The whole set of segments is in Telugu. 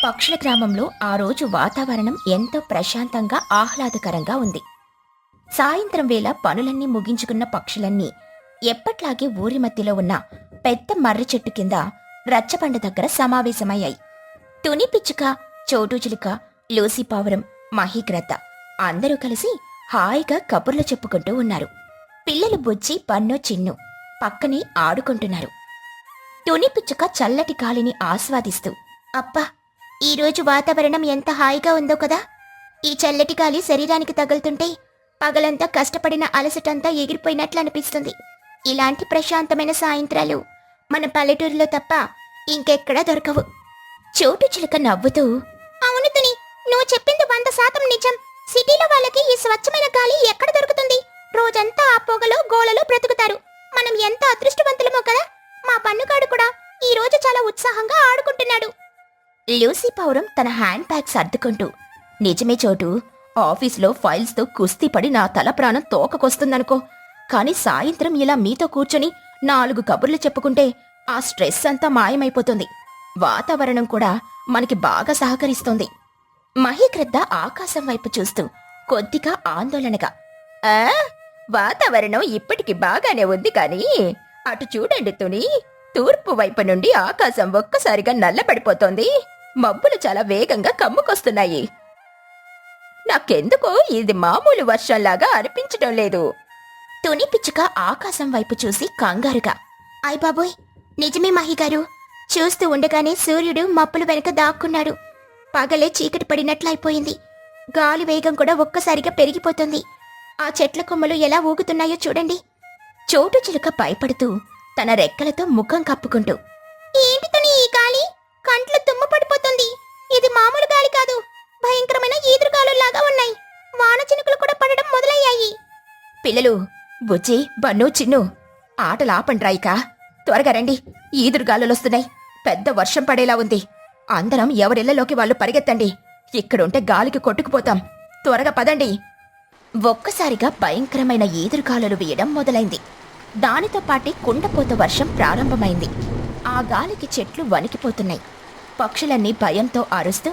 పక్షుల గ్రామంలో ఆ రోజు వాతావరణం ఎంతో ప్రశాంతంగా ఆహ్లాదకరంగా ఉంది. సాయంత్రం వేళ పనులన్నీ ముగించుకున్న పక్షులన్నీ ఎప్పట్లాగే ఊరి మధ్యలో ఉన్న పెద్ద మర్రి చెట్టు కింద రచ్చబండ దగ్గర సమావేశమయ్యాయి. తుని పిచ్చుక, చోటు చిలుక, లూసీ పావురం, మహీగ్రద్ద అందరూ కలిసి హాయిగా కబుర్లు చెప్పుకుంటూ ఉన్నారు. పిల్లలు బుజ్జి, పన్ను, చిన్ను పక్కనే ఆడుకుంటున్నారు. తుని పిచ్చుక చల్లటి గాలిని ఆస్వాదిస్తూ, అబ్బా, ఈరోజు వాతావరణం ఎంత హాయిగా ఉందో కదా. ఈ చల్లటి గాలి శరీరానికి తగులుతుంటే పగలంతా కష్టపడిన అలసటంతా ఎగిరిపోయినట్లు అనిపిస్తుంది. ఇలాంటి ప్రశాంతమైన సాయంత్రాలు మన పల్లెటూరులో తప్ప ఇంకెక్కడా దొరకవు. చోటు చిలుక నవ్వుతూ, అవును తుని, నువ్వు చెప్పింది 100% నిజం. సిటీలో వాళ్ళకి ఈ స్వచ్ఛమైన గాలి ఎక్కడ దొరుకుతుంది? రోజంతా ఆ పొగలో గోలలో బ్రతుకుతారు. మనం ఎంత అదృష్టవంతులమో కదా. మా పన్నుగాడు కూడా ఈ రోజు చాలా ఉత్సాహంగా ఆడుకుంటున్నాడు. లూసీ పౌరం తన హ్యాండ్ బ్యాగ్ సర్దుకుంటూ, నిజమే చోటు, ఆఫీసులో ఫైల్స్తో కుస్తీ పడి నా తల ప్రాణం తోకకొస్తుందనుకో. కాని సాయంత్రం ఇలా మీతో కూర్చొని 4 కబుర్లు చెప్పుకుంటే ఆ స్ట్రెస్ అంతా మాయమైపోతుంది. వాతావరణం కూడా మనకి బాగా సహకరిస్తుంది. మహీగ్రద్ద ఆకాశం వైపు చూస్తూ కొద్దిగా ఆందోళనగా, వాతావరణం ఇప్పటికి బాగానే ఉంది కాని అటు చూడండి తుని, తూర్పు వైపు నుండి ఆకాశం ఒక్కసారిగా నల్లబడిపోతోంది. మబ్బులు చాలా వేగంగా కమ్ముకొస్తున్నాయి. నాకెందుకో ఇది మామూలు వర్షంలాగా అనిపించడం లేదు. తుని పిచ్చుక ఆకాశం వైపు చూసి కంగారుగా, అయ్ బాబోయ్, నిజమే మహిగారు. చూస్తూ ఉండగానే సూర్యుడు మబ్బుల వెనక దాక్కున్నాడు. పగలే చీకటి పడినట్లయిపోయింది. గాలి వేగం కూడా ఒక్కసారిగా పెరిగిపోతుంది. ఆ చెట్ల కొమ్మలు ఎలా ఊగుతున్నాయో చూడండి. చోటు చిలుక భయపడుతూ తన రెక్కలతో ముఖం కప్పుకుంటూ, ఏంటి తుని ఈ గాలి? కంట్లో తుమ్ము పడిపోతుంది. ఇది మామూలు గాలి కాదు, భయంకరమైన ఈదురుగాలులాగా ఉన్నాయి. వాన చినుకులు కూడా పడడం మొదలయ్యాయి. పిల్లలు, బుజ్జి, బన్ను, చిన్ను, ఆటలాపండ్రాయిక. త్వరగా రండి, ఈదురుగాలులొస్తున్నాయి. పెద్ద వర్షం పడేలా ఉంది. అందరం ఎవరిళ్లలోకి వాళ్ళు పరిగెత్తండి. ఇక్కడుంటే గాలికి కొట్టుకుపోతాం. త్వరగా పదండి. ఒక్కసారిగా భయంకరమైన ఈదురుగాలులు వేయడం మొదలైంది. దానితో పాటే కుండపోత వర్షం ప్రారంభమైంది. ఆ గాలికి చెట్లు వణికిపోతున్నాయి. పక్షులన్నీ భయంతో అరుస్తూ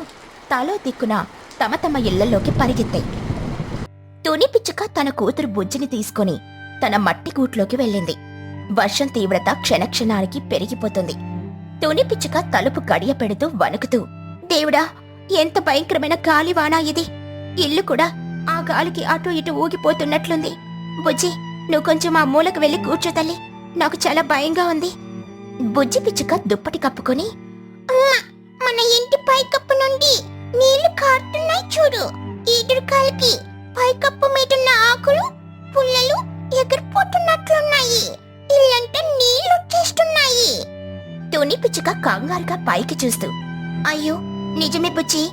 తలో దిక్కున తమ తమ ఇళ్లలోకి పరిగెత్తాయి. తుని పిచ్చుక తన కూతురు బుజ్జిని తీసుకుని తన మట్టి గూట్లోకి వెళ్ళింది. వర్షం తీవ్రత క్షణక్షణానికి పెరిగిపోతుంది. తుని పిచ్చుక తలుపు గడియ పెడుతూ వణుకుతూ, దేవుడా, ఎంత భయంకరమైన గాలివానా ఇది. ఇల్లు కూడా ఆ గాలికి అటూ ఇటూ ఊగిపోతున్నట్లుంది. బుజ్జి, నువ్వు కొంచెం ఆ మూలకు వెళ్ళి కూర్చో తల్లి, నాకు చాలా భయంగా ఉంది. బుజ్జి పిచ్చుక దుప్పటి కప్పుకొని, అమ్మా, మన ఇంటి పైకప్పు నుండి నీళ్లు కారుతున్నాయి చూడు. ఈదురుగాలికి పైకప్పు మీదున్న ఆకులు, పుల్లలు ఎగిరిపోతున్నట్లున్నాయి. ఇల్లంతా నీళ్లు వచ్చేస్తున్నాయి. తుని పిచ్చుక కంగారుగా పైకి చూస్తూ, అయ్యో, నిజమే బుజ్జి,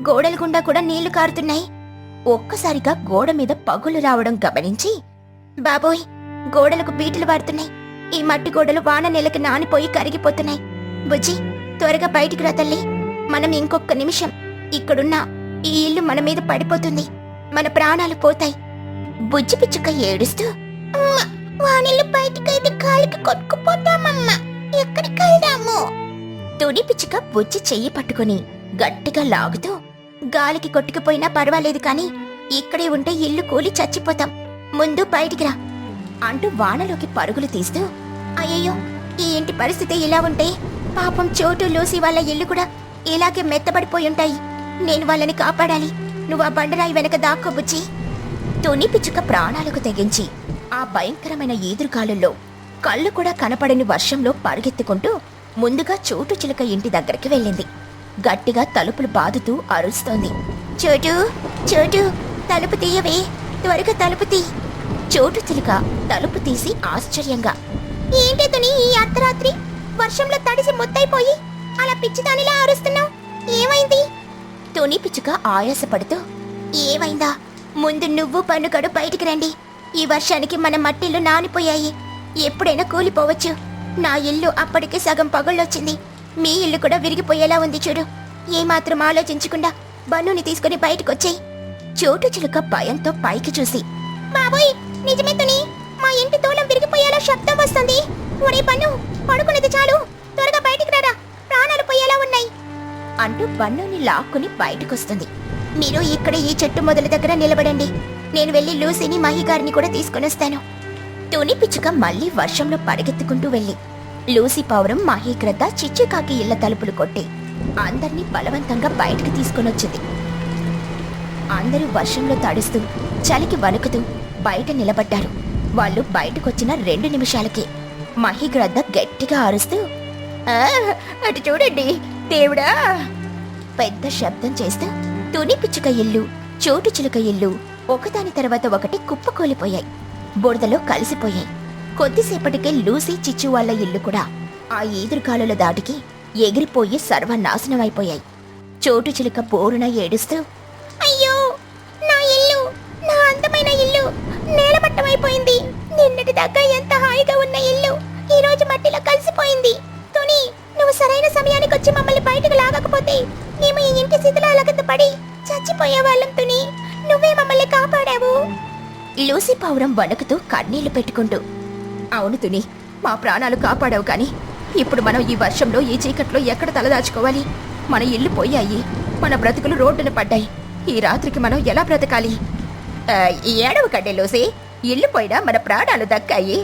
గోడల గుండా కూడా నీళ్లు కారుతున్నాయి. ఒక్కసారిగా గోడ మీద పగులు రావడం గమనించి, బాబోయ్, గోడలకు బీటలు వాడుతున్నాయి. ఈ మట్టి గోడలు వాన నెలకి నానిపోయి కరిగిపోతున్నాయి. బుజ్జి, త్వరగా బయటికి రా తల్లి. మనం ఇంకొక నిమిషం ఇక్కడున్నా ఈ ఇల్లు మన మీద పడిపోతుంది. మన ప్రాణాలు పోతాయి. బుజ్జి పిచ్చుక ఏడుస్తూ, అమ్మా, వానిల్లు బయటికైతే గాలికి కొట్టుకుపోతామమ్మా, ఎక్కడికి వెళ్దాము? తుని పిచ్చుక బుజ్జి చెయ్యి పట్టుకుని గట్టిగా లాగుతూ, గాలికి కొట్టుకుపోయినా పర్వాలేదు కాని ఇక్కడే ఉంటే ఇల్లు కూలి చచ్చిపోతాం. ముందు బయటికి రా అంటూ వానలోకి పరుగులు తీస్తూ, అయ్యయ్యో, ఈ ఇంటి పరిస్థితి ఇలా ఉంటే పాపం చోటు, లూసి వాళ్ళ ఇల్లు కూడా ఇలాగే మెత్తబడిపోయి ఉంటాయి. నేను వాళ్ళని కాపాడాలి. నువ్వు ఆ బండరాయి వెనక దాక్కో బుజ్జి. తుని పిచ్చుక ప్రాణాలకు తెగించి ఆ భయంకరమైన ఈదురుగాలుల్లో కళ్ళు కూడా కనపడని వర్షంలో పరిగెత్తుకుంటూ ముందుగా చోటు చిలుక ఇంటి దగ్గరికి వెళ్ళింది. గట్టిగా తలుపులు బాదుతూ అరుస్తోంది, చోటు, చోటు, తలుపు తీయవే, త్వరగా తలుపు తీ. చోటు చిలుక తలుపు తీసి ఆశ్చర్యంగా, ఏంటి తుని, ఈ అర్ధరాత్రి వర్షంలో తడిసి ముద్దైపోయి అలా పిచ్చిదానిలా అరుస్తున్నావు? ఏమైంది? తుని పిచ్చుక ఆయాసపడుతూ, ఏమైందా, ముందు నువ్వు పన్నుగడు బయటికి రండి. ఈ వర్షానికి మన మట్టిల్లు నానిపోయాయి. ఎప్పుడైనా కూలిపోవచ్చు. నా ఇల్లు అప్పటికే సగం పగుళ్ళొచ్చింది. మీ ఇల్లు కూడా విరిగిపోయేలా ఉంది చూడు. ఏమాత్రం ఆలోచించకుండా బన్నుని తీసుకుని బయటకొచ్చేయి. చోటు చిలుక భయంతో పైకి చూసి, బాబోయ్, నిజమే తుని, మా ఇంటి తోలం విరిగిపోయేలా శబ్దం వస్తుంది. ఒరే బన్ను, పడుకునేది చాలు, త్వరగా బయటికి రారా, ప్రాణాలు పోయేలా ఉన్నాయి అంటూ బన్నుని లాక్కుని బయటకొస్తుంది. మీరు ఇక్కడ ఈ చెట్టు మొదల దగ్గర నిలబడండి. నేను వెళ్ళి లూసీని మహిగారిని కూడా తీసుకొనొస్తాను. తుని పిచ్చుక మళ్ళీ వర్షంలో పరిగెత్తుకుంటూ వెళ్ళి లూసీ పావురం, మహీగ్రద్ద, చిచ్చుకాకి ఇళ్ల తలుపులు కొట్టి అందర్నీ బలవంతంగా బయటకు తీసుకొనొచ్చింది. అందరూ వర్షంలో తడుస్తూ చలికి వణుకుతూ బయట నిలబడ్డారు. వాళ్ళు బయటకొచ్చిన 2 నిమిషాలకి మహీగ్రద్ద గట్టిగా అరుస్తూ, అటు చూడండి దేవుడా పెద్ద శబ్దం చేస్తూ తుని పిచ్చుక ఇల్లు, చోటు చిలుక ఇల్లు ఒకదాని తర్వాత ఒకటి కుప్పకూలిపోయాయి. బురదలో కలిసిపోయాయి. కొద్దిసేపటికే లూసీ, చిచ్చు వాళ్ళ ఇల్లు కూడా ఆ ఈదురుగాలుల దాటికి ఎగిరిపోయి సర్వనాశనమైపోయాయి. చోటు చిలుక పోరున ఏడుస్తూ, అయ్యో నా ఇల్లు, నా అందమైన ఇల్లు నేలమట్టమైపోయింది. నిన్నటి దాకా ఎంత హాయిగా ఉన్న ఇల్లు ఈ రోజు మట్టిలో కలిసిపోయింది. తుని, నువ్వు సరైన సమయానికి వచ్చి మమ్మల్ని బయటకు లాగకపోతే మేము ఈ ఇంటి శిథిలాల కింద పడి చచ్చిపోయేవాళ్ళం. తుని, నువ్వే మమ్మల్ని కాపాడావు. లూసీ పావురం వణుకుతూ కన్నీళ్లు పెట్టుకుంటూ, అవును తుని, మా ప్రాణాలు కాపాడావు. కానీ ఇప్పుడు మనం ఈ వర్షంలో, ఈ చీకట్లో ఎక్కడ తలదాచుకోవాలి? మన ఇల్లు పోయాయి, మన బ్రతుకులు రోడ్డున పడ్డాయి. ఈ రాత్రికి మనం ఎలా బ్రతకాలి? ఏడవ కడ్డే లూసీ, ఇల్లు పోయినా మన ప్రాణాలు దక్కాయి.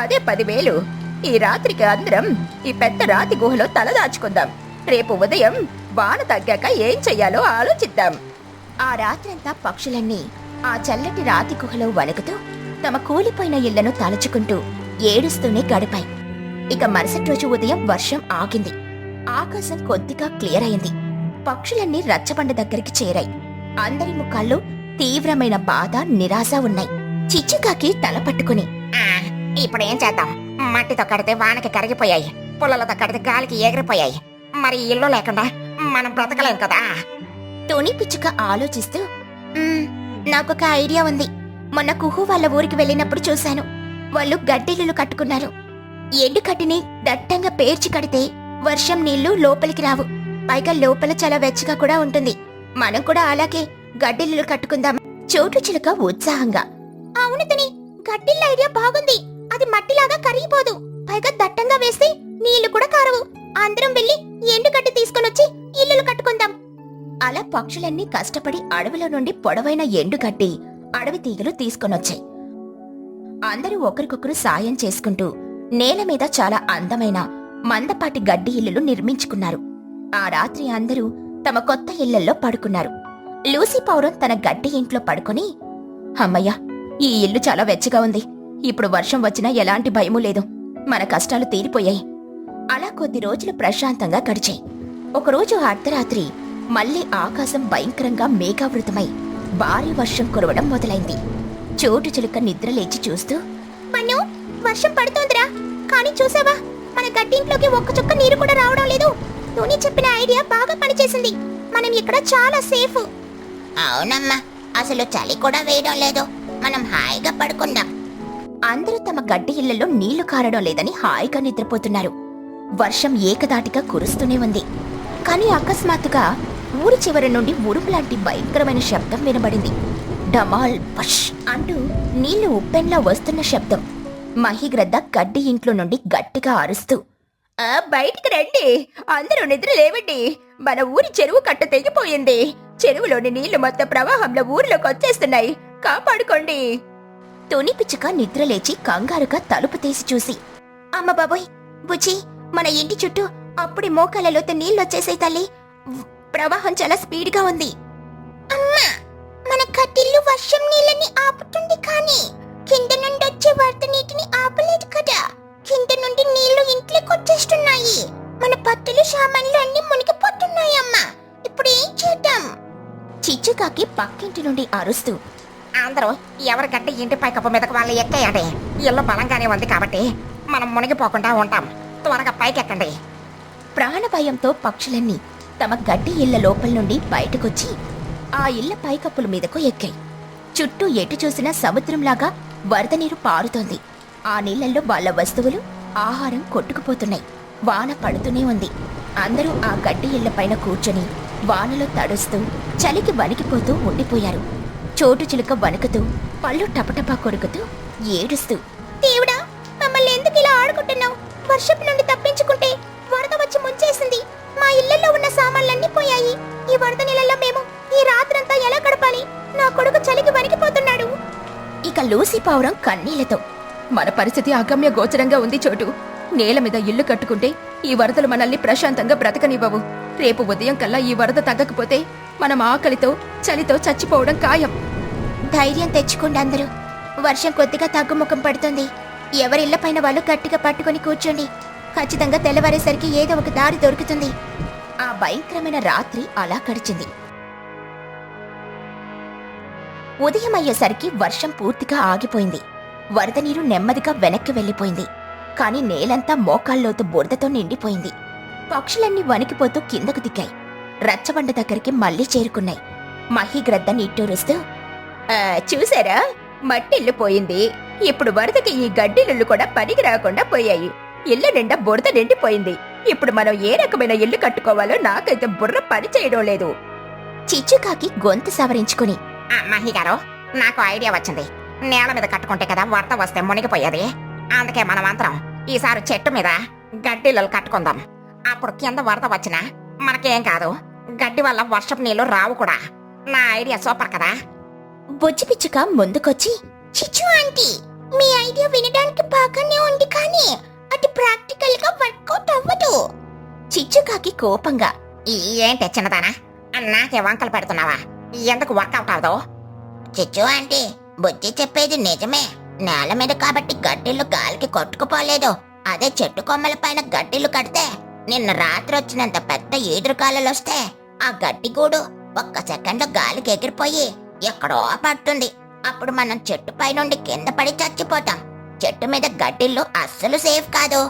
అదే 10,000. ఈ రాత్రికి అందరం ఈ పెద్ద రాతి గుహలో తలదాచుకుందాం. రేపు ఉదయం వాన తగ్గాక ఏం చెయ్యాలో ఆలోచిద్దాం. ఆ రాత్రంతా పక్షులన్నీ ఆ చల్లటి రాతి గుహలో వణుకుతూ తమ కూలిపోయిన ఇళ్లను తలుచుకుంటూ ఏడుస్తూనే గడిపాయి. ఇక మరుసటి రోజు ఉదయం వర్షం ఆగింది. ఆకాశం కొద్దిగా క్లియర్ అయింది. పక్షులన్నీ రచ్చబండ దగ్గరికి చేరాయి. అందరి ముఖాల్లో తీవ్రమైన బాధ, నిరాశ ఉన్నాయి. చిచ్చుకాకి తల పట్టుకుని, ఇప్పుడేం చేద్దాం? మట్టితో కడితే వానకి కరిగిపోయాయి, పుల్లలతో కడితే గాలికి ఎగిరిపోయాయి. మరి ఇల్లు లేకుండా మనం బ్రతకలేం కదా. తుని పిచ్చుక ఆలోచిస్తూ, నాకొక ఐడియా ఉంది. మొన్న కుహు వాళ్ళ ఊరికి వెళ్ళినప్పుడు చూశాను. వాళ్ళు గడ్డిల్లులు కట్టుకున్నారు. ఎండు కట్టిని దట్టంగా పేర్చి కడితే వర్షం నీళ్లు లోపలికి రావు. పైగా లోపల చాలా వెచ్చగా కూడా ఉంటుంది. మనం కూడా అలాగే గడ్డిల్లులు కట్టుకుందాం. చోటు చిలుక ఉత్సాహంగా, అవును తుని, గడ్డిల్ల ఐడియా బాగుంది. అది మట్టిలాగా కరిగిపోదు. పైగా దట్టంగా వేస్తే నీళ్లు కూడా కారవు. అందరం వెళ్ళి ఎండుగడ్డి తీసుకొనొచ్చి ఇల్లులు కట్టుకుందాం. అలా పక్షులన్నీ కష్టపడి అడవిలో నుండి పొడవైన ఎండుగడ్డి, అడవి తీగలు తీసుకొనొచ్చాయి. అందరూ ఒకరికొకరు సాయం చేసుకుంటూ నేల మీద చాలా అందమైన మందపాటి గడ్డి ఇల్లులు నిర్మించుకున్నారు. ఆ రాత్రి అందరూ తమ కొత్త ఇళ్లల్లో పడుకున్నారు. లూసీ పావురం తన గడ్డి ఇంట్లో పడుకొని, అమ్మయ్య, ఈ ఇల్లు చాలా వెచ్చగా ఉంది. ఇప్పుడు వర్షం వచ్చినా ఎలాంటి భయమూ లేదు. మన కష్టాలు తీరిపోయాయి. అలా కొద్ది రోజులు ప్రశాంతంగా గడిచాయి. ఒకరోజు అర్ధరాత్రి మళ్లీ ఆకాశం భయంకరంగా మేఘావృతమై భారీ వర్షం కురవడం మొదలైంది. చోటు చిలుక నిద్రలేచి చూస్తూ, మన్ను, వర్షం పడుతోందిరా. కానీ చూసావా, మన గడ్డింట్లోకి ఒక్క చుక్క నీరు కూడా రావడం లేదు. తుని చెప్పిన ఐడియా బాగా పనిచేసింది. మనం ఇక్కడ చాలా సేఫ్. అవునమ్మా, అసలు చలి కూడా వేయడం లేదు. మనం హాయిగా పడుకుందాం. అందరూ తమ గడ్డి ఇళ్లలో నీళ్లు కారడం లేదని హాయిగా నిద్రపోతున్నారు. వర్షం ఏకదాటిగా కురుస్తూనే ఉంది. కానీ అకస్మాత్తుగా ఊరి చివరి నుండి ఉరుములాంటి భయంకరమైన శబ్దం వినబడింది. డమాల్ పష్ అంటూ నీళ్లు ఉప్పెన్లా వస్తున్న శబ్దం. మహిగ్రద్ద గడ్డి ఇంట్లో నుండి గట్టిగా అరుస్తూ, బయటికి రండి, అందరూ నిద్ర లేవండి. మన ఊరి చెరువు కట్ట తెగిపోయింది. చెరువులోని నీళ్లు మొత్తం ప్రవాహంలో ఊరిలోకి వచ్చేస్తున్నాయి. కాపాడుకోండి. తుని పిచ్చుక నిద్రలేచి కంగారుగా తలుపు తీసి చూసి, అమ్మ బాబోయ్, బుజ్జి, మన ఇంటి చుట్టూ అప్పుడే మోకాళ్ళలోతో నీళ్ళొచ్చేసాయి తల్లి. ప్రవాహం చాలా స్పీడ్గా ఉంది. అమ్మా, మన కట్టిల్లు వర్షం నీళ్ళని ఆపుతుంది, కానీ కింద నుండి వచ్చే వరద నీటిని ఆపలేదు కదా. కింద నుండి నీళ్లు ఇంట్లోకి వచ్చేస్తున్నాయి. మన పట్టులు, సామాన్లు అన్ని మునిగిపోతున్నాయి. అమ్మా, ఇప్పుడు ఏం చేద్దాం? చిచ్చుకాకి పక్కింటి నుండి అరుస్తూ, అందరూ ఎవరి గడ్డి ఇంటి పైకప్పు మీదకు వాళ్ళు ఎక్కేయండి. ఇల్లు బలంగానే ఉంది కాబట్టి మనం మునిగిపోకుండా ఉంటాం. త్వరగా పైకెక్కండి. ప్రాణభయంతో పక్షులన్నీ తమ గడ్డి ఇళ్ల లోపల నుండి బయటకొచ్చి ఆ ఇళ్ల పైకప్పుల మీదకు ఎక్కాయి. చుట్టూ ఎటు చూసినా సముద్రంలాగా వరద నీరు పారుతోంది. ఆ నీళ్లలో వాళ్ళ వస్తువులు, ఆహారం కొట్టుకుపోతున్నాయి. వాన పడుతూనే ఉంది. అందరూ ఆ గడ్డి ఇళ్లపైన కూర్చొని వానలో తడుస్తూ చలికి వణికిపోతూ ఉండిపోయారు. చోటు చిలుక వణుకుతూ, పళ్ళు టపటపా కొరుకుతూ, ఏడుస్తూ, దేవుడా, మమ్మల్ని ఎందుకు ఇలా ఆడుకుంటున్నావు? వర్షపు నుండి తప్పించుకుంటే వరద వచ్చి ముంచేసింది. మా ఇళ్లలో ఉన్న సామాన్లన్నీ పోయాయి. ఈ వరద నీళ్ళల్లో మేము ఈ రాత్రంతా ఎలా గడపాలి? నా కొడుకు చలికి వణికిపోతున్నాడు. ఇక లూసీ పావురం కన్నీళ్లతో, మన పరిస్థితి అగమ్య గోచరంగా ఉంది చోటు. నేల మీద ఇల్లు కట్టుకుంటే ఈ వరదలు మనల్ని ప్రశాంతంగా బ్రతకనివ్వవు. రేపు ఉదయం కల్లా ఈ వరద తగ్గకపోతే మనం ఆకలితో చలితో చచ్చిపోవడం ఖాయం. ధైర్యం తెచ్చుకోండి అందరూ. వర్షం కొద్దిగా తగ్గుముఖం పడుతుంది. ఎవరిళ్లపైన వాళ్ళు గట్టిగా పట్టుకుని కూర్చోండి. ఖచ్చితంగా తెల్లవారేసరికి ఏదో ఒక దారి దొరుకుతుంది. ఆ భయంకరమైన రాత్రి అలా గడిచింది. ఉదయం అయ్యేసరికి వర్షం పూర్తిగా ఆగిపోయింది. వరద నీరు నెమ్మదిగా వెనక్కి వెళ్లిపోయింది. కాని నేలంతా మోకాల్లోతు బురదతో నిండిపోయింది. పక్షులన్నీ వణికిపోతూ కిందకు దిక్కాయి. రచ్చబండ దగ్గరికి మళ్లీ చేరుకున్నాయి. మహిగ్రద్ద నిట్టూరుస్తూ, చూసారా, మట్టిల్లు పోయింది. ఇప్పుడు వరదకి ఈ గడ్డిలిల్లు కూడా పనికి రాకుండా పోయాయి. ఇళ్ల నిండా బురద నిండిపోయింది. ఇప్పుడు మనం ఏ రకమైన ఇల్లు కట్టుకోవాలో నాకైతే బుర్ర పని చేయడం లేదు. చిచ్చుకాకి గొంతు సవరించుకుని, మహిగారు, నాకు ఐడియా వచ్చింది. నేల మీద కట్టుకుంటే కదా వరద వస్తే మునిగిపోయేది. అందుకే మనమంతరం ఈసారి చెట్టు మీద గడ్డిళ్ళు కట్టుకుందాం. అప్పుడు కింద వరద వచ్చినా మనకేం కాదు. గడ్డి వల్ల వర్షపు నీళ్లు రావు కూడా. నా ఐడియా సూపర్ కదా. బుజ్జి పిచ్చుక ముందుకొచ్చి, చిచ్చు ఆంటీ, మీ ఐడియా వినడానికి బాగానే ఉంది, కానీ అది ప్రాక్టికల్ గా వర్కౌట్ అవ్వదు. చిచ్చుకాకి కోపంగా, ఏం తెచ్చినదానా? నాకే వంకలు పెడుతున్నావా? ఎందుకు వర్కౌట్ అవదు? చిచ్చు ఆంటీ, బుజ్జి చెప్పేది నిజమే. నేల మీద కాబట్టి గడ్డిళ్ళు గాలికి కొట్టుకుపోలేదు. అదే చెట్టు కొమ్మల పైన గడ్డిళ్ళు కడితే నిన్న రాత్రి వచ్చినంత పెద్ద ఈదురుగాలులొస్తే ఆ గడ్డి గూడు ఒక్క సెకండ్లో గాలికి ఎగిరిపోయి ఎక్కడో పడుతుంది. అప్పుడు మనం చెట్టు పైనుండి కింద పడి చచ్చిపోతాం. చెట్టు మీద గడ్డిళ్ళు అస్సలు సేఫ్ కాదు.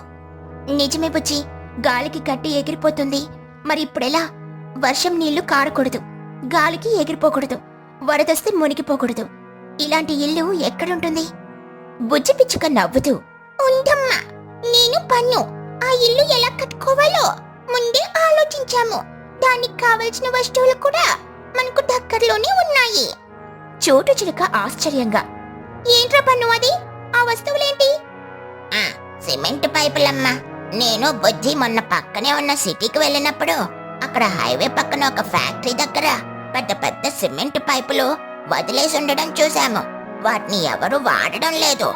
నిజమే బుజ్జి, గాలికి గడ్డి ఎగిరిపోతుంది. మరి ఇప్పుడెలా? వర్షం నీళ్లు కారకూడదు, గాలికి ఎగిరిపోకూడదు, వరదొస్తే మునిగిపోకూడదు. ఇలాంటి ఇల్లు ఎక్కడుంటుంది? బుజ్జి పిచ్చుక నవ్వుతూ, ఉందమ్మా, నేను పన్ను ఆ ఇల్లు ఎలా కట్టుకోవాలో ముందే ఆలోచించాము. దానికి కావలసిన వస్తువులు కూడా మనకు దగ్గరలోనే ఉన్నాయి. చోటు చిలుక ఆశ్చర్యంగా, ఏంట్రా పన్ను అది? ఆ వస్తువులేంటి? సిమెంట్ పైపులమ్మా. నేను బుజ్జి మొన్న పక్కనే ఉన్న సిటీకి వెళ్ళినప్పుడు అక్కడ హైవే పక్కన ఒక ఫ్యాక్టరీ దగ్గర పెద్ద పెద్ద సిమెంట్ పైపులు వదిలేసి ఉండడం చూశాము. వాటిని ఎవరు వాడడం లేదు.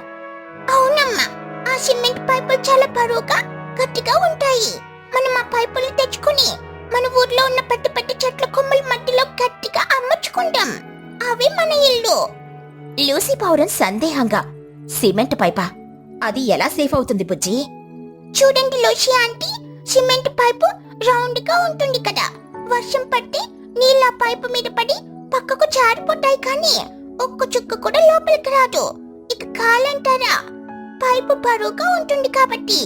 అవునమ్మా, ఆ సిమెంట్ పైపులు చాలా బరువుగా గట్టిగా ఉంటాయి. మనం ఆ పైపులు తెచ్చుకుని మన ఊర్లో ఉన్న పెద్ద పెద్ద చెట్ల కొమ్మల మట్టిలో గట్టిగా అమర్చుకుంటాం. అవి మన ఇల్లు. లూసీ పావురం సందేహంగా, సిమెంట్ పైపా? అది ఎలా సేఫ్ అవుతుంది బుజ్జి? చూడండి Lucy aunty, cement pipe round గా ఉంటుంది కదా. వర్షం పట్టి నీళ్ళ పైపు మీద పడి పక్కకు జారిపోతాయి, కానీ ఒక్క చుక్క కూడా లోపలికి రాదు. ఇక గాలంటారా, పైపు బరువుగా ఉంటుంది కాబట్టి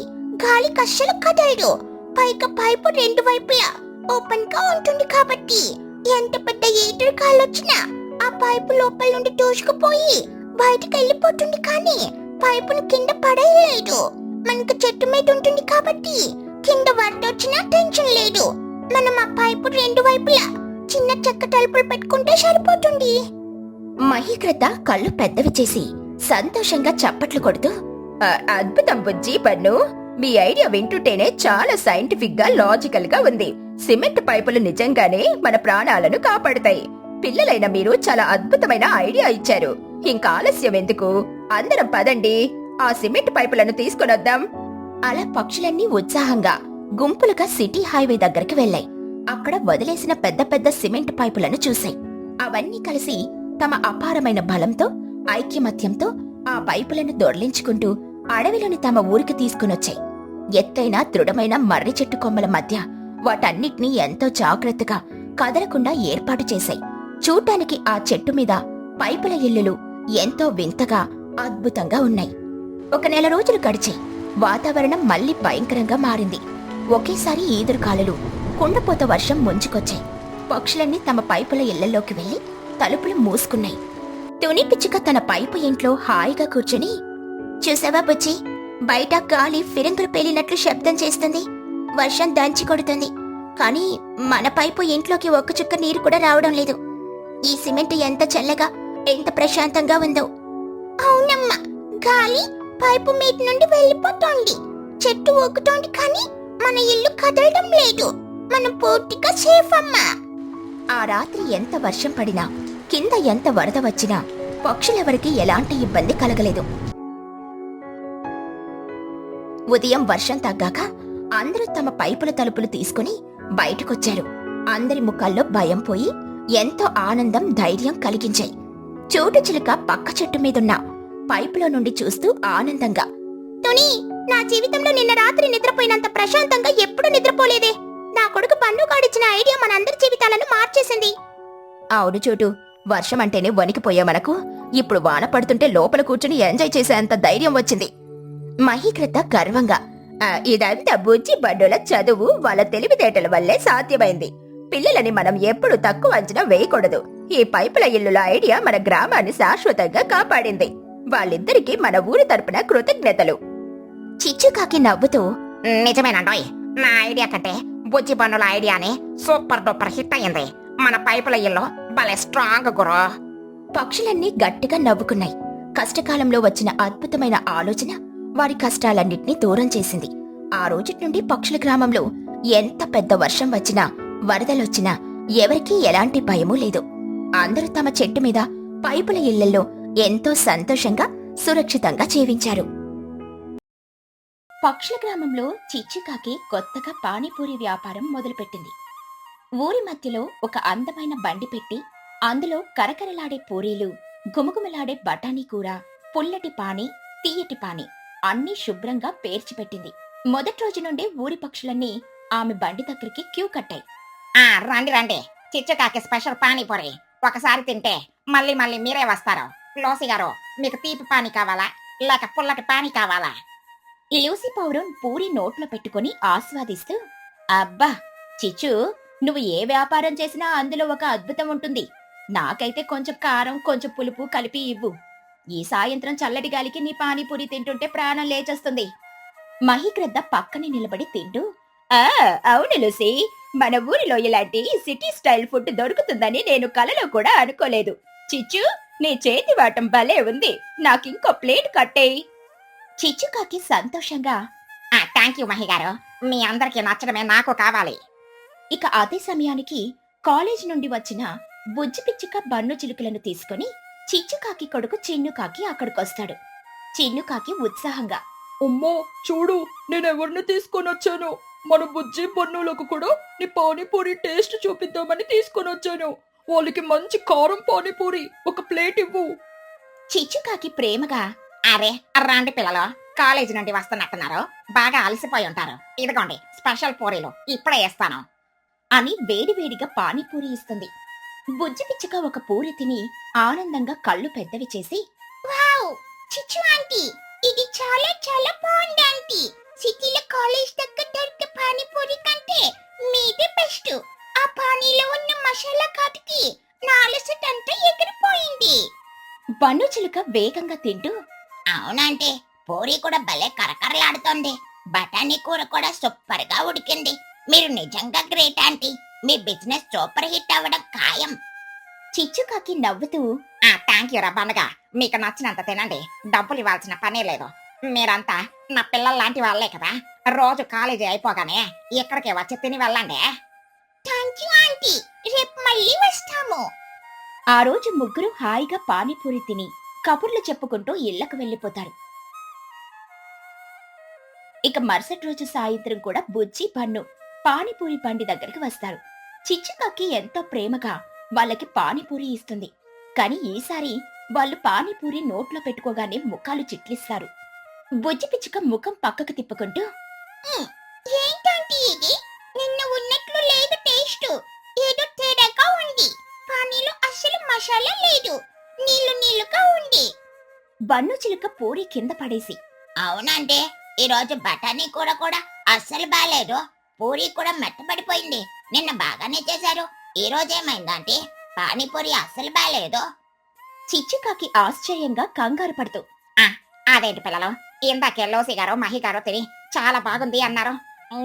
గాలి కష్టాలు కదలదు. పైగా పైపు రెండు వైపులా ఓపెన్ గా ఉంటుంది కాబట్టి ఎంత పెద్ద ఈటర్ కాలొచ్చినా ఆ పైపు లోపల నుండి దూసుకుపోయి బయటికి వెళ్ళిపోతుంది, కానీ పైపును కింద పడేయలేదు. మనకు చెట్టు మీద ఉంటుంది కాబట్టి కింద వరదొచ్చినా టెన్షన్ లేదు. మనం ఆ పైపు రెండు వైపులా చిన్న చెక్క తలుపులు పెట్టుకుంటే సరిపోతుంది. మహిగ్రద్ద కళ్ళు పెద్దవి చేసి సంతోషంగా చప్పట్లు కొడుతూ, అద్భుతం బుజ్జి పన్ను, మీ ఐడియా వింటుంటేనే చాలా సైంటిఫిక్ గా లాజికల్ గా ఉంది. సిమెంట్ పైపులు నిజంగానే మన ప్రాణాలను కాపాడుతాయి. పిల్లలైన మీరు చాలా అద్భుతమైన ఐడియా ఇచ్చారు. ఇంకా ఆలస్యం ఎందుకు? అందరం పదండి, ఆ సిమెంట్ పైపులను తీసుకొనొద్దాం. అలా పక్షులన్నీ ఉత్సాహంగా గుంపులుగా సిటీ హైవే దగ్గరికి వెళ్లాయి. అక్కడ వదిలేసిన పెద్ద పెద్ద సిమెంట్ పైపులను చూశాయి. అవన్నీ కలిసి తమ అపారమైన బలంతో ఐక్యమత్యంతో ఆ పైపులను దొర్లించుకుంటూ అడవిలోని తమ ఊరికి తీసుకునొచ్చాయి. ఎత్తైన దృఢమైన మర్రి చెట్టు కొమ్మల మధ్య వాటన్నిటినీ ఎంతో జాగ్రత్తగా కదలకుండా ఏర్పాటు చేశాయి. చూడ్డానికి ఆ చెట్టు మీద పైపుల ఇల్లులు ఎంతో వింతగా అద్భుతంగా ఉన్నాయి. 1 నెల రోజులు గడిచాయి. వాతావరణం మళ్లీ భయంకరంగా మారింది. ఒకేసారి ఈదురుగాలులు, కుండపోత వర్షం ముంచుకొచ్చాయి. పక్షులన్నీ తమ పైపుల ఇళ్లలోకి వెళ్లి తలుపులు మూసుకున్నాయి. తుని పిచ్చుక తన పైపు ఇంట్లో హాయిగా కూర్చుని, చూసావా బుజ్జి, బయట గాలి ఫిరంగులు పేలినట్లు శబ్దం చేస్తుంది. వర్షం దంచి కొడుతుంది, కానీ మన పైపు ఇంట్లోకి ఒక్క చుక్క నీరు కూడా రావడం లేదు. ఈ సిమెంట్ ఎంత చల్లగా, ఎంత ప్రశాంతంగా ఉందో. అవునమ్మా, గాలి పైపు మీద నుండి వెళ్ళిపోతోంది. చెట్టు ఊగుతోంది, కానీ మన ఇల్లు కదలడం లేదు. మనం పూర్తిగా సేఫ్ అమ్మా. ఆ రాత్రి ఎంత వర్షం పడినా, కింద ఎంత వరద వచ్చినా పక్షులెవరికి ఎలాంటి ఇబ్బంది కలగలేదు. ఉదయం వర్షం తగ్గాక అందరూ తమ పైపుల తలుపులు తీసుకుని బయటకొచ్చారు. అందరి ముఖాల్లో భయం పోయి ఎంతో ఆనందం, ధైర్యం కలిగించాయి. చోటు చిలుక పక్క చెట్టు మీదున్న పైపులో నుండి చూస్తూ ఆనందంగా, తుని, నా జీవితంలో నిన్న రాత్రి నిద్రపోయినంత ప్రశాంతంగా ఎప్పుడూ నిద్రపోలేదే. నా కొడుకు పన్నుగాడిచ్చిన ఐడియా మనందరి జీవితాలను మార్చేసింది. అవును చోటు, వర్షం అంటేనే వణికిపోయా మనకు. ఇప్పుడు వాన పడుతుంటే లోపల కూర్చుని ఎంజాయ్ చేసేంత ధైర్యం వచ్చింది. మహీకృత గర్వంగా, ఇదంతా బుజ్జి బండుల చదువు, వాళ్ళ తెలివితేటల వల్లే సాధ్యమైంది. పిల్లలని మనం ఎప్పుడు తక్కువ అంచనా వేయకూడదు. ఈ పైపుల ఇల్లుల ఐడియా మన గ్రామాన్ని శాశ్వతంగా కాపాడింది. వాళ్ళిద్దరికీ మన ఊరి తరపున కృతజ్ఞతలు. చిచ్చుకాకి నవ్వుతూ, నిజమేనండోయ్, నా ఐడియా కంటే బుజ్జి బండుల ఐడియానే సూపర్ డూపర్ హిట్ అయ్యింది. మన పైపుల ఇల్లు భలే స్ట్రాంగ్ గురు. పక్షులన్నీ గట్టిగా నవ్వుకున్నాయి. కష్టకాలంలో వచ్చిన అద్భుతమైన ఆలోచన వారి కష్టాలన్నింటినీ దూరం చేసింది. ఆ రోజు నుండి పక్షుల గ్రామంలో ఎంత పెద్ద వర్షం వచ్చినా, వరదలొచ్చినా ఎవరికీ ఎలాంటి భయమూ లేదు. అందరూ తమ చెట్టు మీద, పైపుల ఇళ్లలో ఎంతో సంతోషంగా, సురక్షితంగా జీవించారు. పక్షుల గ్రామంలో చిచ్చుకాకి కొత్తగా పానీపూరి వ్యాపారం మొదలుపెట్టింది. ఊరి మధ్యలో ఒక అందమైన బండి పెట్టి అందులో కరకరలాడే పూరీలు, గుమగుమలాడే బఠానీ కూర, పుల్లటి పానీ, తీయటి పానీ అన్నీ శుభ్రంగా పేర్చిపెట్టింది. మొదటి రోజు నుండే ఊరి పక్షులన్నీ ఆమె బండి దగ్గరికి క్యూ కట్టాయి. రండి రండి, చిచ్చుకాకి స్పెషల్ పానీపూరి. ఒకసారి తింటే మళ్ళీ మళ్ళీ మీరే వస్తారు. లోసి గారు, మీకు తీపి పానీ కావాలా లేక పుల్లటి పానీ కావాలా? లూసీ పౌరం పూరి నోట్లో పెట్టుకుని ఆస్వాదిస్తూ, అబ్బా చిచ్చు, నువ్వు ఏ వ్యాపారం చేసినా అందులో ఒక అద్భుతం ఉంటుంది. నాకైతే కొంచెం కారం, కొంచెం పులుపు కలిపి ఇవ్వు. ఈ సాయంత్రం చల్లటి గాలికి నీ పానీపూరి తింటుంటే ప్రాణం లేచేస్తుంది. మహీగ్రద్ద పక్కనే నిలబడి తింటూ, అవును లూసీ, మన ఊరిలో ఇలాంటి సిటీ స్టైల్ ఫుడ్ దొరుకుతుందని నేను కలలో కూడా అనుకోలేదు. చిచ్చు, నీ చేతి వాటం భలే ఉంది. నాకింకో ప్లేట్ కట్టేయి. చిచ్చుకాకి సంతోషంగా, థ్యాంక్ యూ మహిగారు, మీ అందరికి నచ్చడమే నాకు కావాలి. ఇక అదే సమయానికి కాలేజ్ నుండి వచ్చిన బుజ్జి పిచ్చుక బన్ను చిలుకలను తీసుకుని చిచ్చుకాకి కొడుకు చిన్నుకాకి అక్కడికొస్తాడు. చిన్నుకాకి ఉత్సాహంగా, అమ్మో చూడు, నేనెవరిని తీసుకొని వచ్చాను. మన బుజ్జి బన్నులకు కూడా నీ పానీపూరి టేస్ట్ చూపిద్దామని తీసుకొని వచ్చాను. వాళ్ళకి మంచి కారం పానీపూరి ఒక ప్లేట్ ఇవ్వు. చిచ్చుకాకి ప్రేమగా, అరే రండి పిల్లలు, కాలేజీ నుండి వస్తున్నట్టున్నారు, బాగా అలసిపోయి ఉంటారు. ఇదిగోండి స్పెషల్ పూరీలు, ఇప్పుడే వేస్తాను అని వేడివేడిగా పానీపూరి ఇస్తుంది. బుజ్జి పిచ్చుక ఒక పూరి తిని ఆనందంగా కళ్ళు పెద్దవి చేసి, వావ్, చిచ్చు ఆంటీ, ఇది చాలా చాలా బాగుంది ఆంటీ. సిటీలో కాలేజ్ దగ్గర దొరికే పానీపూరి కంటే మీదే బెస్ట్. ఆ పానీలో ఉన్న మసాలా కాటికి నా అలసటంతా ఎగిరిపోయింది. బన్ను చిలుక వేగంగా తింటూ, అవునంటే పూరి కూడా భలే కరకరలాడుతోంది. బఠానీ కూర కూడా సూపర్ గా ఉడికింది. మీరు నిజంగా గ్రేట్ ఆంటీ. మీ బిజినెస్ సూపర్ హిట్ అవ్వడం ఖాయం. చిచ్చుకాకి నవ్వుతూ, థ్యాంక్ యూ రా బండగా, మీకు నచ్చినంత తినండి, డబ్బులు ఇవ్వాల్సిన పనే లేదు. మీరంతా నా పిల్లల లాంటి వాళ్ళే కదా. రోజు కాలేజీ అయిపోగానే ఇక్కడికే వచ్చి తిని వెళ్ళండి. థ్యాంక్ యూ ఆంటీ, రేపు మళ్ళీ వస్తాము. ఆ రోజు ముగ్గురు హాయిగా పానీపూరి తిని కబుర్లు చెప్పుకుంటూ ఇళ్లకు వెళ్లిపోతారు. ఇక మరుసటి రోజు సాయంత్రం కూడా బుజ్జి బన్ను పానీపూరి బండి దగ్గరికి వస్తారు. చిచ్చుకాకి ఎంతో ప్రేమగా వాళ్ళకి పానీపూరి ఇస్తుంది. కాని ఈసారి వాళ్ళు పానీపూరి నోట్లో పెట్టుకోగానే ముఖాలు చిట్లిస్తారు. బుజ్జి పిచ్చుక ముఖం పక్కకు తిప్పుకుంటూ, ఏంటంటే ఇది నిన్న ఉన్నట్లు లేదు. టేస్ట్ ఏదో తేడాగా ఉంది. పానీలో అసలు మసాలా లేదు, నీళ్లు నీళ్లుగా ఉంది. బన్ను చిలుక పూరి కింద పడేసి, అవునంటే ఈ రోజు బఠానీ కూర కూడా అస్సలు బాలేదు. పూరి కూడా మెత్తబడిపోయింది. నిన్న బాగానే చేశారు, ఈ రోజేమైందంటే పానీపూరి అస్సలు బాలేదు. చిచ్చుకాకి ఆశ్చర్యంగా కంగారు పడుతూ, అదేంటి పిల్లలు, ఇందాకే లోసి గారు మహి గారు తిని చాలా బాగుంది అన్నారు.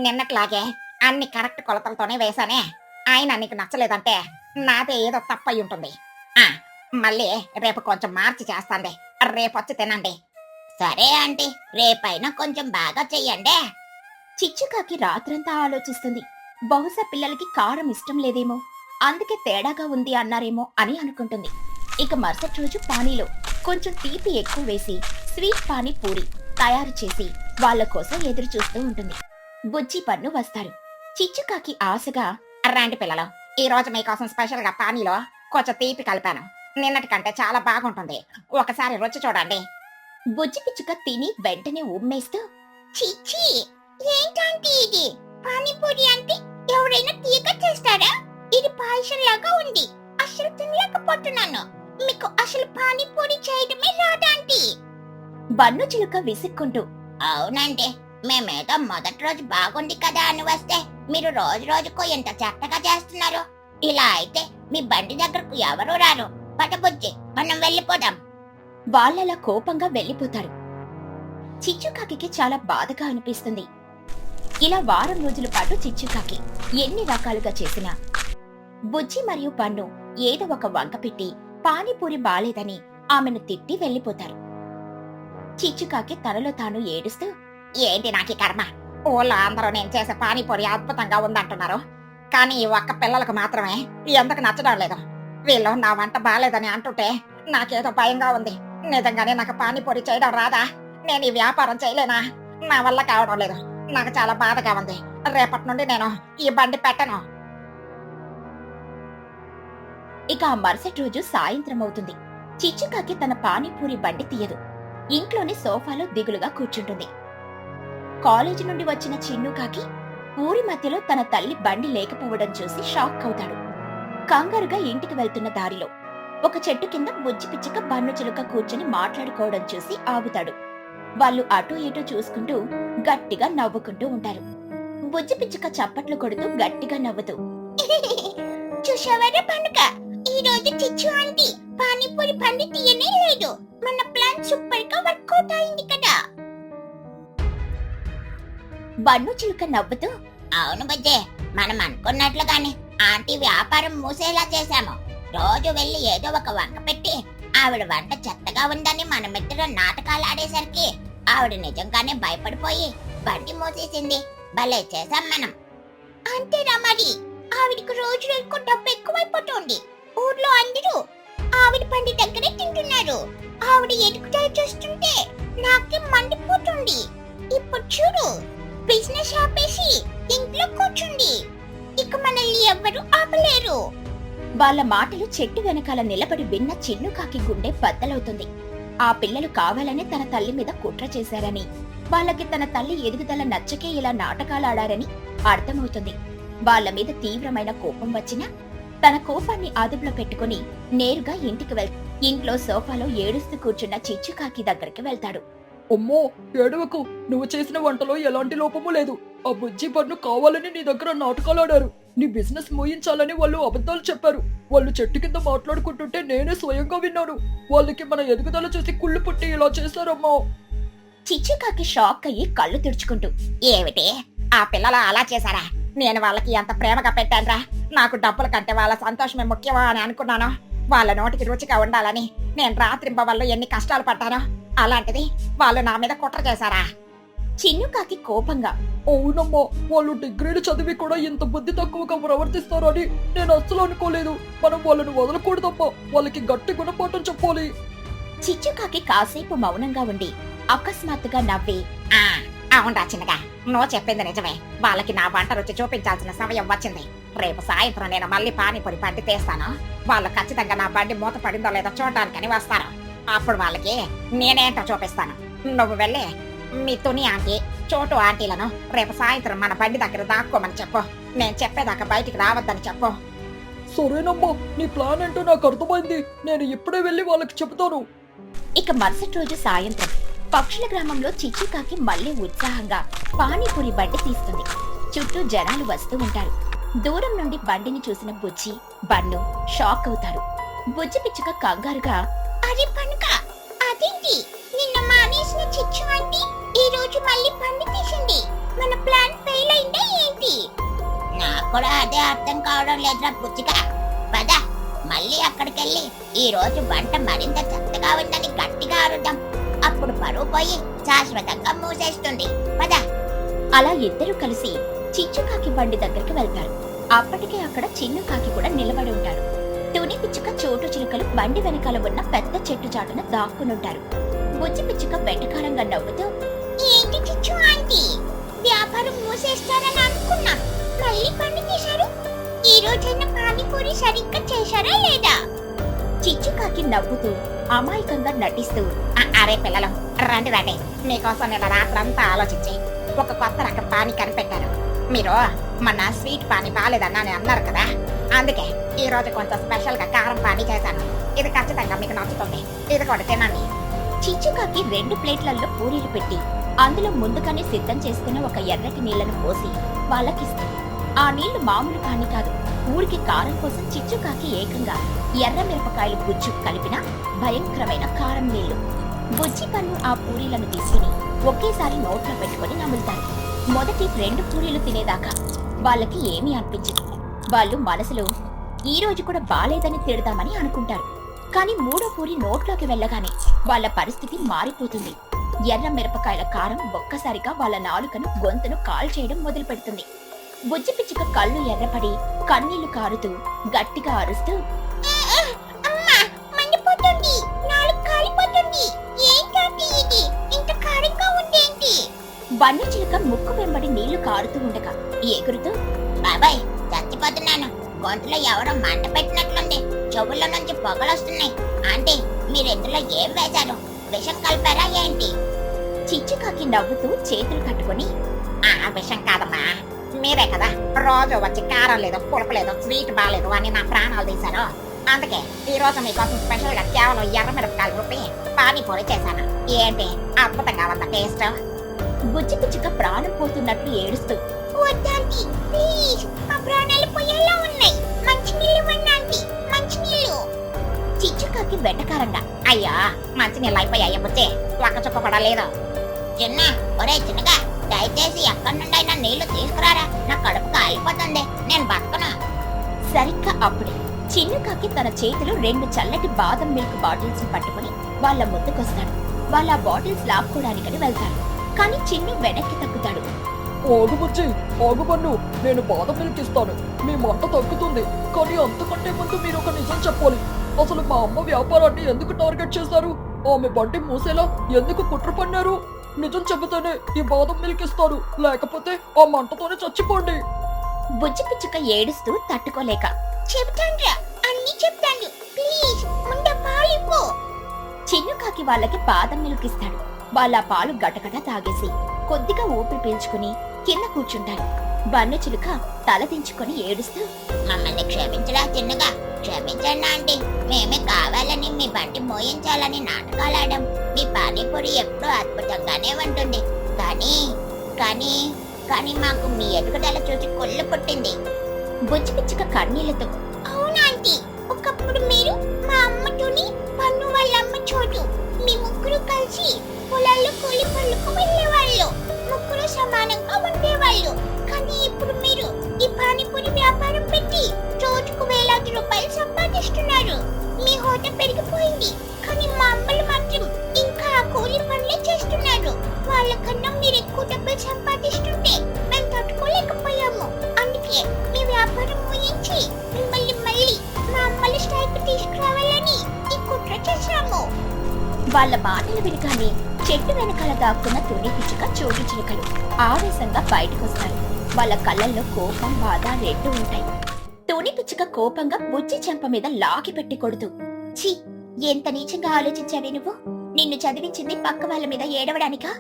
నిన్నట్లాగే అన్ని కరెక్ట్ కొలతలతోనే వేశానే. ఆయన నీకు నచ్చలేదంటే నాదే ఏదో తప్పయి ఉంటుంది. మళ్ళీ రేపు కొంచెం మార్చి చేస్తాండి, రేపొచ్చి తినండి. సరే ఆంటీ, రేపైనా కొంచెం బాగా చెయ్యండి. చిచ్చుకాకి రాత్రంతా ఆలోచిస్తుంది. బహుశా పిల్లలకి కారం ఇష్టం లేదేమో. అందుకే తేడాగా ఉంది అన్నారేమో అని అనుకుంటుంది. ఇక మరుసటి రోజు పానీలో కొంచెం తీపి ఎక్కువ వేసి స్వీట్ పానీ పూరి తయారు చేసి వాళ్ళ కోసం ఎదురు చూస్తూ ఉంటుంది. బుజ్జి పన్ను వస్తారు. చిచ్చుకాకి ఆశగా, రండి పిల్లలు, ఈ రోజు మీకోసం స్పెషల్ గా పానీలో కొంచెం తీపి కలిపాను. నిన్నటి కంటే చాలా బాగుంటుంది, ఒకసారి రుచి చూడండి. బుజ్జి పిచ్చుక తిని వెంటనే ఉమ్మేస్తూ, చిచ్చి ఏంటంటే ఇది పానీపూరి అంటే ఎవరైనా తీగ చేస్తారా? ఇది పాయసం లాగా ఉంది, అసలు తినలేకపోతున్నాను. మీకు అసలు పానీపూరి చేయడమే రాదంటీ? బన్ను చిలుక విసుక్కుంటూ, అవునండి, మేమేదో మొదటి రోజు బాగుంది కదా అని వస్తే మీరు రోజు రోజుకు ఎంత చెత్తగా చేస్తున్నారు. ఇలా అయితే మీ బండి దగ్గరకు ఎవరు రారు. పటబుజ్జి, మనం వెళ్ళిపోదాం. వాళ్ళలా కోపంగా వెళ్ళిపోతారు. చిచ్చుకాకి చాలా బాధగా అనిపిస్తుంది. ఇలా వారం రోజుల పాటు చిచ్చుకాకి ఎన్ని రకాలుగా చేసినా బుజ్జి మరియు పన్ను ఏదో ఒక వంక పెట్టి పానీపూరి బాలేదని ఆమెను తిట్టి వెళ్ళిపోతారు. చిచ్చుకాకి తనలో తాను ఏడుస్తూ, ఏంటి నాకు ఈ కర్మ, ఊళ్ళో అందరూ నేను చేసే పానీపూరి అద్భుతంగా ఉందంటున్నారు, కానీ ఈ ఒక్క పిల్లలకు మాత్రమే ఎందుకు నచ్చడం లేదు. వీళ్ళు నా వంట బాలేదని అంటుంటే నాకేదో భయంగా ఉంది. నిజంగానే నాకు పానీపూరి చేయడం రాదా? నేను ఈ వ్యాపారం చేయలేనా? నా వల్ల కావడం లేదు, నాకు చాలా బాధగా ఉంది. రేపటి నుండి నేను ఈ బండి పెట్టను. ఇక ఆ మరుసటి రోజు సాయంత్రం అవుతుంది. చిచ్చుకాకి తన పానీపూరి బండి తీయదు. ఇంట్లోని సోఫాలో దిగులుగా కూర్చుంటుంది. కాలేజీ నుండి వచ్చిన చిన్నుకాకి ఊరి మధ్యలో తన తల్లి బండి లేకపోవడం చూసి షాక్ అవుతాడు. కంగారుగా ఇంటికి వెళ్తున్న దారిలో ఒక చెట్టు కింద బుజ్జి పిచ్చుక బన్ను చిలుక కూర్చొని మాట్లాడుకోవడం చూసి ఆగుతాడు. వాళ్ళు అటూ ఇటూ చూసుకుంటూ గట్టిగా నవ్వుకుంటూ ఉంటారు. బుజ్జి పిచ్చుక చప్పట్లు కొడుతూ గట్టిగా నవ్వుతూ, చూసావరా పండుగ, ఈ రోజు చిచ్చు ఆంటీ పానీపూరి బండి తీయనే లేదు. మన ప్లాన్ సూపర్ గా వర్కౌట్ అయింది కదా. బన్ను చిలుక నవ్వుతూ, అవును బుజ్జే, మనం అనుకున్నట్లుగానే ఆంటీ వ్యాపారం మూసేలా చేశాము. రోజు వెళ్లి ఏదో ఒక వంక పెట్టి ఆవిడ వంట చెత్తగా ఉందని మనమిద్దరం నాటకాలు ఆడేసరికి ఆవిడ నిజంగానే భయపడిపోయి బండి మూసేసింది. భలే చేశాం మనం. అంతేనా మరి? ఆవిడకు రోజు రోజుకు డబ్బు ఎక్కువైపోతుంది. ఊర్లో అందరూ ఆవిడ బండి దగ్గరే తింటున్నారు. ఆవిడ ఎదుగుదల చూస్తుంటే నాకే మండిపోతుంది. ఇప్పుడు చూడు, బిజినెస్ ఆపేసి ఇంట్లో కూర్చుంది. ఇక మనల్ని ఎవ్వరూ ఆపలేరు. వాళ్ళ మాటలు చెట్టు వెనకాల నిలబడి విన్న చిన్నుకాకి గుండె బద్దలవుతుంది. ఆ పిల్లలు కావాలనే తన తల్లి మీద కుట్ర చేశారని, వాళ్ళకి తన తల్లి ఎదుగుదల నచ్చకే ఇలా నాటకాలాడారని అర్థమవుతుంది. వాళ్ళ మీద తీవ్రమైన కోపం వచ్చినా తన కోపాన్ని అదుపులో పెట్టుకుని నేరుగా ఇంటికి ఇంట్లో సోఫాలో ఏడుస్తూ కూర్చున్న చిచ్చుకాకి దగ్గరికి వెళ్తాడు. అమ్మో, ఏడవకు, నువ్వు చేసిన వంటలో ఎలాంటి లోపము లేదు. ఆ బుజ్జి పన్ను కావాలని నీ దగ్గర నాటకాలు ఆడారు. నీ బిజినెస్ మూయించాలని వాళ్ళు అబద్ధాలు చెప్పారు. వాళ్ళు చెట్టు కింద మాట్లాడుకుంటుంటే నేనే స్వయంగా విన్నాను. వాళ్ళకి మన ఎదుగుదల చూసి కుళ్ళు పుట్టి ఇలా చేశారమ్మా. చిచ్చుకాకి షాక్ అయ్యి కళ్ళు తుడుచుకుంటూ, ఏమిటి, ఆ పిల్లలు అలా చేశారా? నేను వాళ్ళకి ఎంత ప్రేమగా పెట్టానురా. నాకు డబ్బుల కంటే వాళ్ళ సంతోషమే ముఖ్యమా అని అనుకున్నాను. వాళ్ళ నోటికి రుచిగా ఉండాలని నేను రాత్రింబవళ్ళు ఎన్ని కష్టాలు పడ్డానో, అలాంటిది వాళ్ళు నా మీద కుట్ర చేశారా? చిన్నుకాకి కోపంగా, అవునమ్మా, వాళ్ళు డిగ్రీలు చదివి కూడా ఇంత బుద్ధి తక్కువగా ప్రవర్తిస్తారని నేను అస్సలు అనుకోలేదు. మనం వాళ్ళని వదలకూడదమ్మా, వాళ్ళకి గట్టి గుణపాఠం చెప్పాలి. చిచ్చుకాకి కాసేపు మౌనంగా ఉండి అకస్మాత్తుగా నవ్వి, అవునరా చిన్నగా, నువ్వు చెప్పింది నిజమే. వాళ్ళకి నా వంట రుచి చూపించాల్సిన సమయం వచ్చింది. రేపు సాయంత్రం నేను మళ్ళీ పానీపూరి బండి తీస్తాను. వాళ్ళు ఖచ్చితంగా నా బండి మూత పడిందో లేదో చూడటానికని వస్తారు. అప్పుడు వాళ్ళకి నేనేంటో చూపిస్తాను. నువ్వు వెళ్ళి మీ తుని ఆంటీ, చోటు ఆంటీలను రేపు సాయంత్రం మన బండి దగ్గర దాక్కోమని చెప్పు. నేను చెప్పేదాకా బయటికి రావద్దని చెప్పు. సరేనమ్మా, నీ ప్లాన్ ఏంటో నాకు అర్థమైంది. నేను ఇప్పుడే వెళ్ళి వాళ్ళకి చెబుతాను. ఇక మరుసటి రోజు సాయంత్రం పక్షుల గ్రామంలో చిచ్చుకాకి మళ్లీ ఉత్సాహంగా పానీపూరి బండి తీస్తుంది. చుట్టూ జనాలు వస్తూ ఉంటారు. దూరం నుండి బండిని చూసిన బుజ్జి, బన్ను షాక్ అవుతారు. బుజ్జి పిచ్చుక కంగారుగా, అరే పండుగ, అదేంటి నిన్న మానేసిన చిచ్చు ఆంటీ ఈ రోజు మళ్ళీ బండి తీసింది. మన ప్లాన్ ఫెయిల్ అయిందా ఏంటి? నాకు కూడా అదే అర్థం కావడం లేదురా బుజ్జిగా. పద, మళ్ళీ అక్కడికెళ్ళి ఈ రోజు వంట మరింత చెత్తగా ఉందని గట్టిగా అరుద్దాం. అప్పుడు పరువు పోయి శాశ్వతంగా మూసేస్తుంది. పద. అలా ఇద్దరు కలిసి చిచ్చుకాకి బండి దగ్గరికి వెళ్తారు. అప్పటికే అక్కడ చిన్ను కాకి కూడా నిలబడి ఉంటాడు. తుని పిచ్చుక చోటు చిలుకలు బండి వెనకాల ఉన్న పెద్ద చెట్టు చాటున దాక్కునుంటారు. బుజ్జి పిచ్చుక వెటకారంగా నవ్వుతూ, ఏంటి చిచ్చు ఆంటీ, వ్యాపారం మూసేస్తారని అనుకున్నా, మళ్ళీ పని చేశారు. ఈ రోజైనా పానీపూరి సరిగ్గా చేశారా లేదా? చిచ్చుకాకి నవ్వుతూ అమాయకంగా నటిస్తూ, అరే పిల్లలు, రండి రండి, మీకోసం నేను రాత్రంతా ఆలోచించి ఒక కొత్త రకం పానీ కనిపెట్టాను. మీరు మొన్న స్వీట్ పానీ బాలేదన్నా అని అన్నారు కదా, అందుకే ఈ రోజు కొంచెం స్పెషల్ గా కారం పానీ చేశాను. ఇది ఖచ్చితంగా మీకు నచ్చుతుంది, ఇది కూడా తినండి. చిచ్చుకాకి 2 ప్లేట్లలో పూరీలు పెట్టి అందులో ముందుగానే సిద్ధం చేసుకున్న ఒక ఎర్రటి నీళ్లను పోసి వాళ్ళకిస్తుంది. ఆ నీళ్లు మామూలు పానీ కాదు, ఊరికి కారం కోసం చిచ్చుకాకి ఏకంగా ఎర్ర మిరపకాయలు గుజ్జు కలిపిన భయంకరమైన కారం నీళ్లు. బుజ్జి పన్ను ఆ పూరీలను తీసుకుని ఒకేసారి నోట్లో పెట్టుకుని నములుతారు. మొదటి 2 పూరీలు తినేదాకా వాళ్ళకి ఏమీ అనిపించదు. వాళ్ళు మనసులో ఈ రోజు కూడా బాలేదని తిడదామని అనుకుంటారు. కానీ 3వ పూరి నోట్లోకి వెళ్ళగానే వాళ్ళ పరిస్థితి మారిపోతుంది. ఎర్ర మిరపకాయల కారం ఒక్కసారిగా వాళ్ళ నాలుకను గొంతును కాల్చేయడం మొదలు పెడుతుంది. బుజ్జి పిచ్చుక కళ్ళు ఎర్రపడి కన్నీళ్లు కారుతూ గట్టిగా అరుస్తూ, అమ్మా, మండిపోతుంది, నాలుగు కాలిపోతుంది. ఏంటంటే ఇది ఇంత కారంగా ఉందేంటి? బండి చిలుక ముక్కు వెంబడి నీళ్లు కారుతూ ఉండగా ఎగురుతూ, బాబాయ్, చచ్చిపోతున్నాను. గొంతులో ఎవరో మంట పెట్టినట్లుంది. చెవుల్లో నుంచి పొగలొస్తున్నాయి. ఆంటీ, మీరిందులో ఏం వేశారు? విషం కలిపారా ఏంటి? చిచ్చుకాకి నవ్వుతూ చేతులు కట్టుకుని, ఆ విషయం కాదమ్మా, మీరే కదా రోజు వచ్చి కారం లేదు, పులుపు లేదు, స్వీట్ బాలేదు అని నా ప్రాణాలు తీశారు. అందుకే ఈ రోజు మీకోసం స్పెషల్ గా కేవలం ఎర్ర మిరపకాయలు రూపి పానీపూరి చేశాను. ఏంటి అద్భుతంగా ఉందా టేస్ట్? బుజ్జి పిచ్చుక ప్రాణం పోతున్నట్లు ఏడుస్తూ, వద్దాంటీ, ప్లీజ్, మా ప్రాణాలు పోయేలా ఉన్నాయి. మంచినీళ్ళు ఇవ్వండి ఆంటీ, మంచినీళ్ళు. చిచ్చుకాకి వెటకారంగా, అయ్యా, మంచినీళ్ళు అయిపోయాయి బుజ్జి, ఒక్క చుక్క కూడా లేదు. చిన్న, ఒరే చిన్నగా, దయచేసి ఎక్కడి నుండైనా నీళ్లు తీసుకురారా. నా కడుపు కాలిపోతుంది, నేను బతకను. సరిగ్గా అప్పుడే చిన్నుకాకి తన చేతిలో 2 చల్లటి బాదం మిల్క్ బాటిల్స్ పట్టుకుని వాళ్ళ ముందుకొస్తాడు. వాళ్ళ బాటిల్స్ లాక్కోడానికని వెళ్తారు. కానీ చిన్ను వెనక్కి తగ్గుతాడు. ఆగు బుజ్జి, ఆగు పన్ను, నేను బాదం మిల్క్ ఇస్తాను. మీ మంట తగ్గుతుంది. కానీ అంతకంటే ముందు మీరు ఒక నిజం చెప్పాలి. అసలు మా అమ్మ వ్యాపారాన్ని ఎందుకు టార్గెట్ చేశారు? ఆమె బండి మూసేలా ఎందుకు కుట్ర పన్నారు? నిజం చెబితేనే ఈ బాదం మిల్క్ ఇస్తారు, లేకపోతే ఆ మంటతోనే చచ్చిపోండి. బుజ్జి పిచ్చుక ఏడుస్తూ తట్టుకోలేక, చెప్తాండ్రా, అన్ని చెప్తాను. ప్లీజ్, ముందు పాలిపో. చిన్నుకాకి వాళ్ళకి బాదం మిల్క్ ఇస్తాడు. వాళ్ళ పాలు గటగట తాగేసి కొద్దిగా ఊపిరి పీల్చుకుని కింద కూర్చుంటారు. బన్ను చిలుక తల దించుకొని ఏడుస్తూ, మమ్మల్ని క్షమించరా చిన్నగా, క్షమించండి ఆంటీ. మేమే కావాలని మీ బండి మోయించాలని నాటకాలాడాం. మీ పానీపూరి ఎప్పుడూ అద్భుతంగానే ఉంటుంది. కానీ కానీ కానీ మాకు మీ ఎదుగుదల చూసి కొల్లు పుట్టింది. బుజ్జి పిచ్చుక కన్నీళ్లతో, అవునా ఆంటీ, ఒకప్పుడు మీరు మా అమ్మతోని పన్ను వాళ్ళ అమ్మ చోటు మీ ముగ్గురు కలిసి పొలాల్లో కూలి పనులకు వెళ్ళేవాళ్ళు. ముగ్గురు సమానంగా ఉండేవాళ్ళు. కానీ ఇప్పుడు మీరు ఈ పానీపూరి వ్యాపారం పెట్టి రోజుకు వేలాది రూపాయలు సంపాదిస్తున్నారు. మీ హోదా పెరిగిపోయింది. కానీ మా అమ్మలు మాత్రం ఇంకా ఆ కూలి పనులే చేస్తున్నారు. వాళ్ళకన్నా మీరు ఎక్కువ డబ్బులు సంపాదిస్తుంటే మేము తట్టుకోలేకపోయాము. అందుకే మీ వ్యాపారం ముగించి మిమ్మల్ని మళ్ళీ మా అమ్మల స్థాయికి తీసుకురావాలని ఈ కుట్ర చేశాము. వాళ్ళ మాటలు వినగానే చెట్టు వెనకాల దాక్కున్న తుని పిచ్చుక చోటు చిలుకలు ఆవేశంగా బయటకొస్తారు. వాళ్ళ కళ్ళల్లో కోపం, బాధ రెండు ఉంటాయి. తుని పిచ్చుక కోపంగా బుజ్జి చెంప మీద లాగి పెట్టి కొడుతూ, ఛీ, ఎంత నీచంగా ఆలోచించావే నువ్వు? నిన్ను చదివించింది పక్క వాళ్ళ మీద ఏడవడానికా?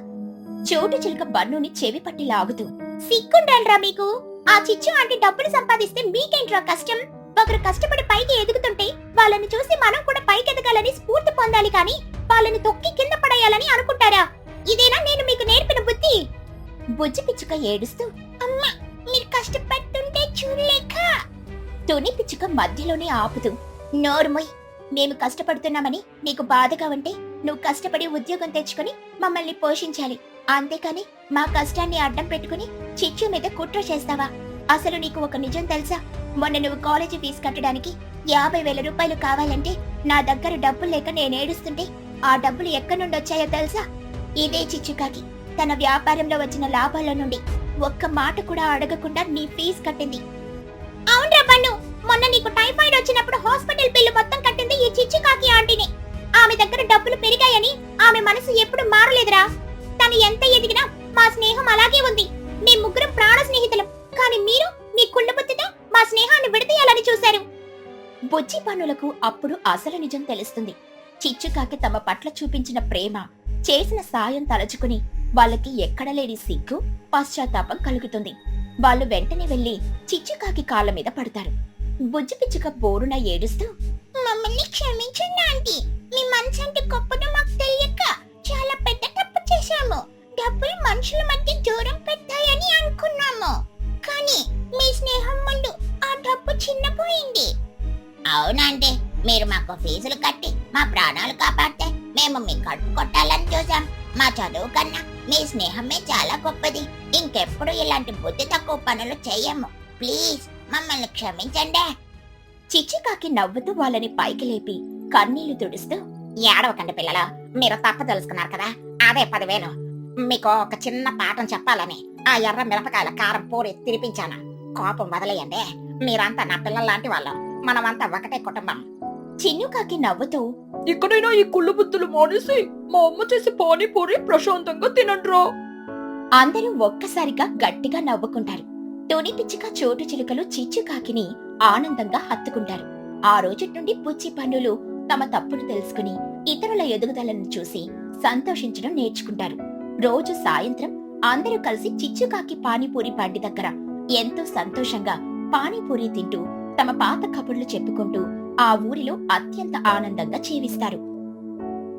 చోటు చిలుక బన్నుని చెవి పట్టి లాగుతూ, సిగ్గుండాలరా మీకు? ఆ చిచ్చు అంటే డబ్బులు సంపాదిస్తే మీకేంట్రా కష్టం? ఒకరు కష్టపడి పైకి ఎదుగుతుంటే వాళ్ళని చూసి మనం కూడా పైకి ఎదగాలని స్ఫూర్తి పొందాలి, కానీ వాళ్ళని తొక్కి కింద పడేయాలని అనుకుంటారా? ఇదేనా నేను మీకు నేర్పిన బుద్ధి? బుజ్జి పిచ్చుక ఏడుస్తూ, అమ్మా, మీరు కష్టపడుతుంటే చూడలేక. తుని పిచ్చుక మధ్యలోనే ఆపుతూ, నోరుమొయ్, మేము కష్టపడుతున్నామని నీకు బాధగా ఉంటే నువ్వు కష్టపడి ఉద్యోగం తెచ్చుకుని మమ్మల్ని పోషించాలి. అంతేకాని మా కష్టాన్ని అడ్డం పెట్టుకుని చిచ్చు మీద కుట్ర చేస్తావా? అసలు నీకు ఒక నిజం తెలుసా? మొన్న నువ్వు కాలేజీ ఫీజు కట్టడానికి 50,000 రూపాయలు కావాలంటే నా దగ్గర డబ్బులు లేక నేను ఏడుస్తుంటే ఆ డబ్బులు ఎక్కడి నుండి వచ్చాయో తెలుసా? ఇదే చిచ్చుకాకి తన వ్యాపారంలో వచ్చిన లాభాల నుండి ఒక్క మాట కూడా అడగకుండా నీ ఫీజు కట్టింది. హాస్పిటల్ బిల్లు మొత్తం కట్టింది ఈ చిచ్చు కాకి ఆంటీని. ఆమె దగ్గర డబ్బులు పెరిగాయని ఆమె మనసు ఎప్పుడు మారలేదురా. తను ఎంత ఎదిగినా మా స్నేహం అలాగే ఉంది. మీ ముగ్గురు ప్రాణ స్నేహితులం, కానీ మీరు మీ కుళ్ళబుద్ధితో మా స్నేహాన్ని విడదీయాలని చూశారు. బుజ్జి పన్నులకు అప్పుడు అసలు నిజం తెలుస్తుంది. చిచ్చుకాకి తమ పట్ల చూపించిన ప్రేమ, చేసిన సాయం తలచుకుని వాళ్ళకి ఎక్కడ లేని సిగ్గు, పశ్చాత్తాపం కలుగుతుంది. వాళ్ళు వెంటనే వెళ్లి చిచ్చుకాకి కాళ్ళ మీద పడతారు. బుజ్జి పిచ్చుక బోరున ఏడుస్తూ, మమ్మల్ని క్షమించండి ఆంటీ, మీ మనసు అంటే గొప్పదో మాకు తెలియక చాలా పెద్ద తప్పు చేశాము. డబ్బులు మనుషుల మధ్య దూరం పెడతాయని అనుకున్నాము, కానీ మీ స్నేహం ముందు ఆ డబ్బు చిన్నపోయింది. అవునండి, మీరు మాకు ఫీజులు కట్టి మా ప్రాణాలు కాపాడితే మేము మీ కడుపు కొట్టాలని చూసాం. మా చదువు కన్నా మీ స్నేహమే చాలా గొప్పది. ఇంకెప్పుడు ఇలాంటి బుద్ధి తక్కువ పనులు చెయ్యము. ప్లీజ్ మమ్మల్ని క్షమించండి. చిచ్చుకాకి నవ్వుతూ వాళ్ళని పైకి లేపి కన్నీళ్లు తుడుస్తూ, ఏడవకండి పిల్లలు, మీరు తప్పు తెలుసుకున్నారు కదా, అదే 10,000. మీకు ఒక చిన్న పాఠం చెప్పాలని ఆ ఎర్ర మిరపకాయల కారం పూరి తినిపించాను. కోపం వదిలేయండి, మీరంతా నా పిల్లల లాంటి వాళ్ళు. మనమంతా ఒకటే కుటుంబం. చిన్నుకాకి నవ్వుతూ, ఇక్కడైనా ఈ కుళ్ళు బుద్ధులు మానేసి మా అమ్మ చేసి పానీపూరి ప్రశాంతంగా తినండ్రా. అందరూ ఒక్కసారిగా గట్టిగా నవ్వుకుంటారు. తుని పిచ్చుక, చోటు చిలుకలు చిచ్చుకాకిని ఆనందంగా హత్తుకుంటారు. ఆ రోజు నుండి బుజ్జి పన్నులు తమ తప్పును తెలుసుకుని ఇతరుల ఎదుగుదలను చూసి సంతోషించడం నేర్చుకుంటారు. రోజు సాయంత్రం అందరూ కలిసి చిచ్చుకాకి పానీపూరి బండి దగ్గర ఎంతో సంతోషంగా పానీపూరి తింటూ తమ పాత కబుర్లు చెప్పుకుంటూ ఆ ఊరిలో అత్యంత ఆనందంగా జీవిస్తారు.